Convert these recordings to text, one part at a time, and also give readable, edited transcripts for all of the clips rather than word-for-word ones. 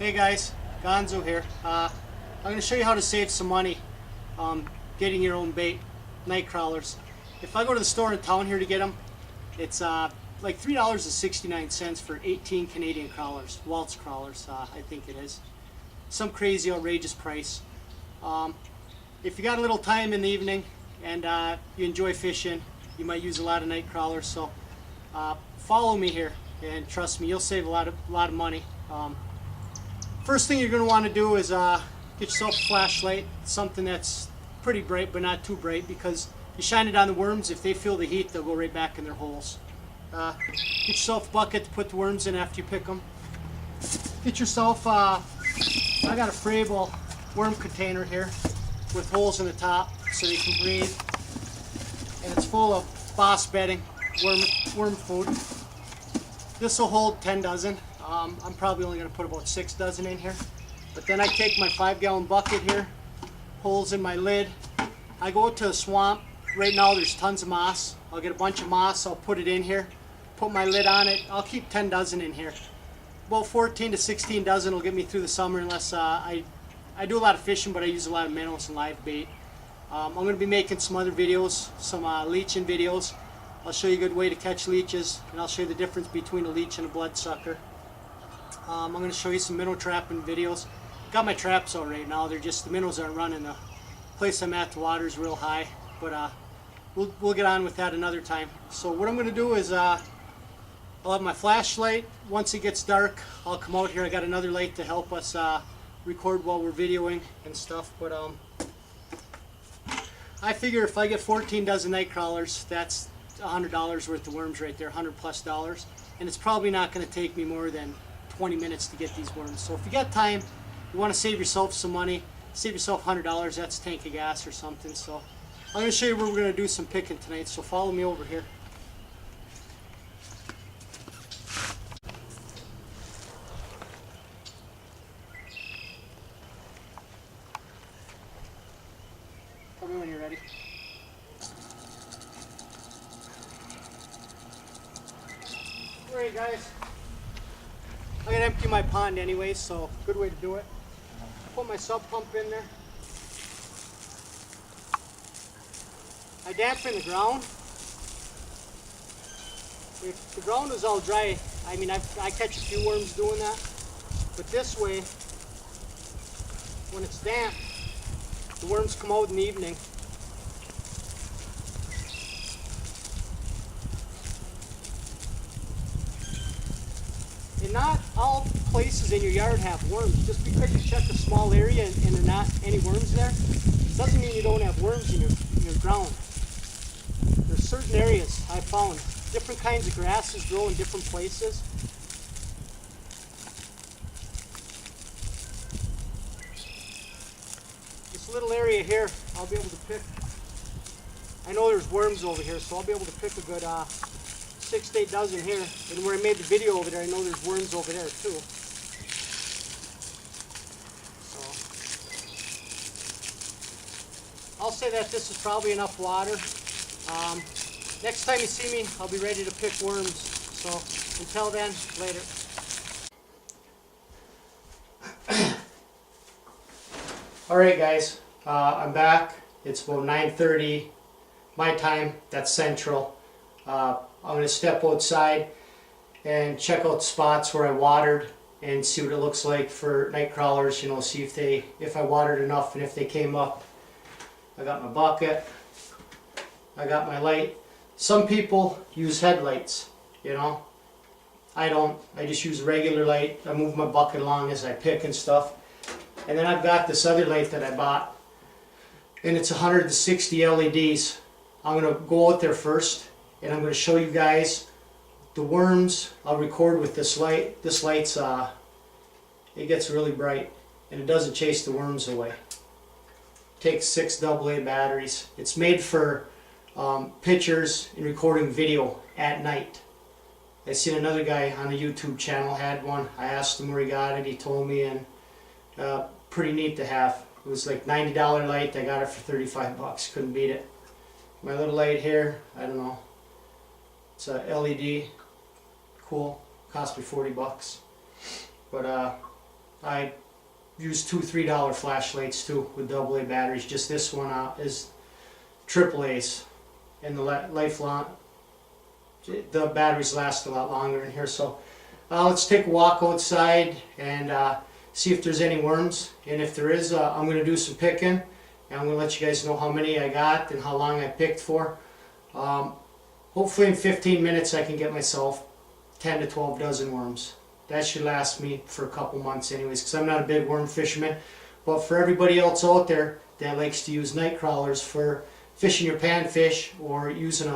Hey guys, Gonzo here. I'm going to show you how to save some money getting your own bait, night crawlers. If I go to the store in town here to get them, it's like $3.69 for 18 Canadian crawlers, Waltz crawlers, I think it is. Some crazy outrageous price. If you got a little time in the evening and you enjoy fishing, you might use a lot of night crawlers, so follow me here and trust me, you'll save a lot of money. First thing you're going to want to do is get yourself a flashlight, something that's pretty bright but not too bright, because you shine it on the worms. If they feel the heat, they'll go right back in their holes. Get yourself a bucket to put the worms in after you pick them. Get yourself, I got a Frable worm container here with holes in the top so they can breathe, and it's full of boss bedding, worm food. This will hold 10 dozen. I'm probably only going to put about 6 dozen in here. But then I take my 5-gallon bucket here, holes in my lid. I go to a swamp. Right now there's tons of moss. I'll get a bunch of moss, I'll put it in here, put my lid on it. I'll keep 10 dozen in here. About 14 to 16 dozen will get me through the summer, unless I do a lot of fishing, but I use a lot of minnows and live bait. I'm going to be making some other videos, some leeching videos. I'll show you a good way to catch leeches, and I'll show you the difference between a leech and a bloodsucker. I'm going to show you some minnow trapping videos. Got my traps out right now. They're just, the minnows aren't running. The place I'm at, the water's real high, but we'll get on with that another time. So what I'm going to do is I'll have my flashlight. Once it gets dark, I'll come out here. I got another light to help us record while we're videoing and stuff. But I figure if I get 14 dozen night crawlers, that's $100 worth of worms right there, $100+, and it's probably not going to take me more than 20 minutes to get these worms. So if you got time, you want to save yourself some money, save yourself $100, that's a tank of gas or something. So I'm going to show you where we're going to do some picking tonight, so follow me over here. Tell me when you're ready. Alright guys, I'm going to empty my pond anyway, so good way to do it. Put my sub pump in there. I dampen the ground. If the ground is all dry, I mean I catch a few worms doing that, but this way, when it's damp, the worms come out in the evening. And not all places in your yard have worms. Just because you check a small area and there are not any worms there, doesn't mean you don't have worms in your ground. There's certain areas I found different kinds of grasses grow in different places. This little area here, I'll be able to pick. I know there's worms over here, so I'll be able to pick a good 6 to 8 dozen here, and where I made the video over there, I know there's worms over there too. So I'll say that this is probably enough water. Next time you see me, I'll be ready to pick worms. So until then, later. Alright guys, I'm back. It's about 9:30 my time, that's Central. I'm going to step outside and check out spots where I watered and see what it looks like for night crawlers, you know, see if I watered enough and if they came up. I got my bucket, I got my light. Some people use headlights, you know. I don't. I just use a regular light. I move my bucket along as I pick and stuff. And then I've got this other light that I bought, and it's 160 LEDs. I'm going to go out there first, and I'm going to show you guys the worms. I'll record with this light. This light's, it gets really bright, and it doesn't chase the worms away. It takes 6 AA batteries. It's made for pictures and recording video at night. I seen another guy on a YouTube channel had one. I asked him where he got it. He told me, and pretty neat to have. It was like $90 light. I got it for 35 bucks. Couldn't beat it. My little light here, I don't know. It's a LED. Cool. Cost me 40 bucks. But I use two $3 flashlights too with AA batteries. Just this one is AAA's, and the the batteries last a lot longer in here. So let's take a walk outside and see if there's any worms, and if there is, I'm going to do some picking, and I'm going to let you guys know how many I got and how long I picked for. Hopefully in 15 minutes I can get myself 10 to 12 dozen worms. That should last me for a couple months anyways, because I'm not a big worm fisherman. But for everybody else out there that likes to use night crawlers for fishing your panfish, or using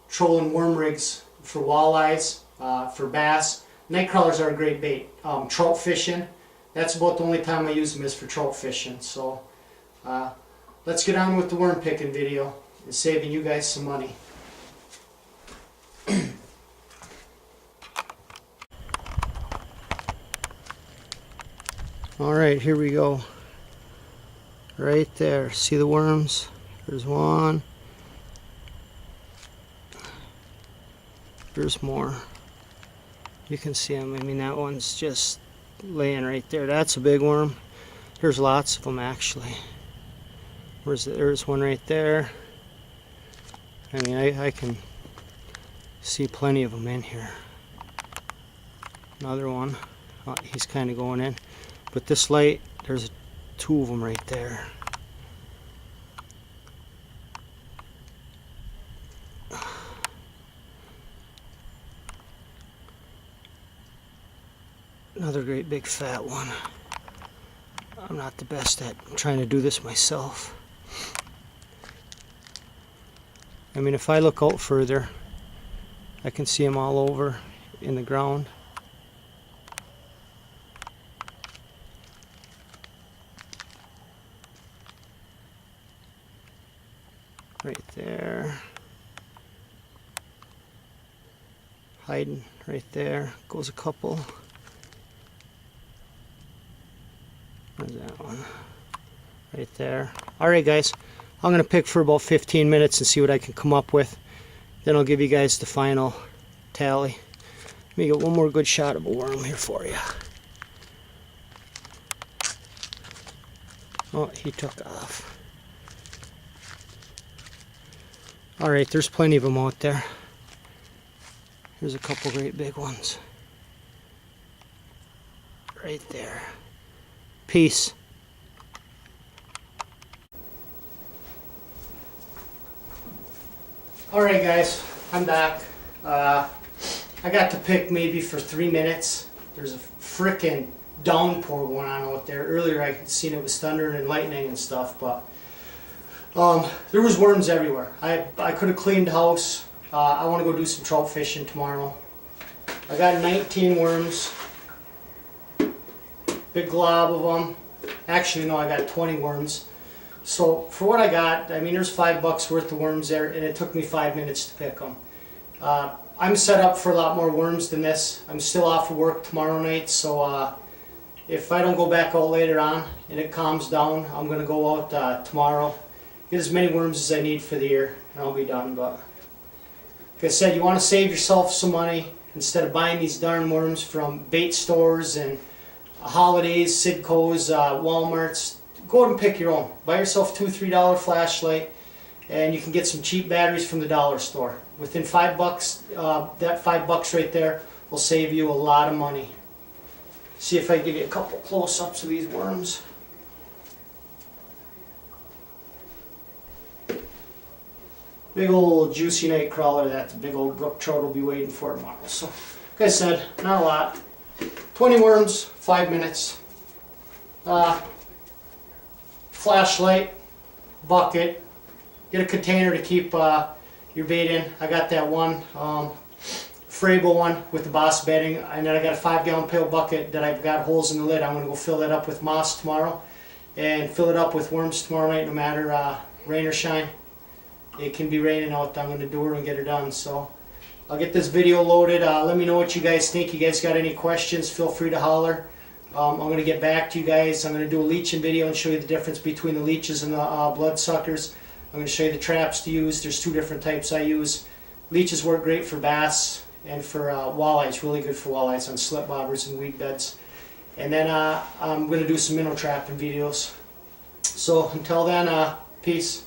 trolling worm rigs for walleyes, for bass, night crawlers are a great bait. Trout fishing, that's about the only time I use them, is for trout fishing. So let's get on with the worm picking video and saving you guys some money. Alright, here we go. Right there, see the worms? There's one. There's more. You can see them. I mean, that one's just laying right there. That's a big worm. There's lots of them actually. There's one right there. I mean, I can see plenty of them in here. Another one. Oh, he's kind of going in. But this light, there's two of them right there. Another great big fat one. I'm not the best at trying to do this myself. I mean, if I look out further, I can see them all over in the ground. Right there. Hiding right there. Goes a couple. Where's that one? Right there. Alright guys, I'm going to pick for about 15 minutes and see what I can come up with. Then I'll give you guys the final tally. Let me get one more good shot of a worm here for you. Oh, he took off. Alright, there's plenty of them out there. Here's a couple great big ones. Right there. Peace. Alright guys, I'm back. I got to pick maybe for 3 minutes. There's a frickin' downpour going on out there. Earlier I could seen it was thunder and lightning and stuff, but there was worms everywhere. I could have cleaned house. I want to go do some trout fishing tomorrow. I got 19 worms. Big glob of them. Actually, no, I got 20 worms. So for what I got, I mean, there's $5 worth of worms there, and it took me 5 minutes to pick them. I'm set up for a lot more worms than this. I'm still off of work tomorrow night, so if I don't go back out later on and it calms down, I'm going to go out tomorrow, get as many worms as I need for the year, and I'll be done. But like I said, you want to save yourself some money instead of buying these darn worms from bait stores and Holidays, Sidco's, Walmart's. Go out and pick your own. Buy yourself $2-3 flashlight, and you can get some cheap batteries from the dollar store. Within $5, that $5 right there will save you a lot of money. See if I can give you a couple close-ups of these worms. Big old juicy night crawler that the big old brook trout will be waiting for tomorrow. So, like I said, not a lot. 20 worms, 5 minutes. Flashlight, bucket, get a container to keep your bait in. I got that one Frable one with the Boss bedding, and then I got a 5-gallon pail bucket that I've got holes in the lid. I'm going to go fill that up with moss tomorrow and fill it up with worms tomorrow night, no matter rain or shine. It can be raining out. I'm going to do her and get her done. So I'll get this video loaded. Let me know what you guys think. You guys got any questions, feel free to holler. I'm going to get back to you guys. I'm going to do a leeching video and show you the difference between the leeches and the bloodsuckers. I'm going to show you the traps to use. There's 2 different types I use. Leeches work great for bass and for walleyes. Really good for walleyes on slip bobbers and weed beds. and then I'm going to do some minnow trapping videos. So until then, peace.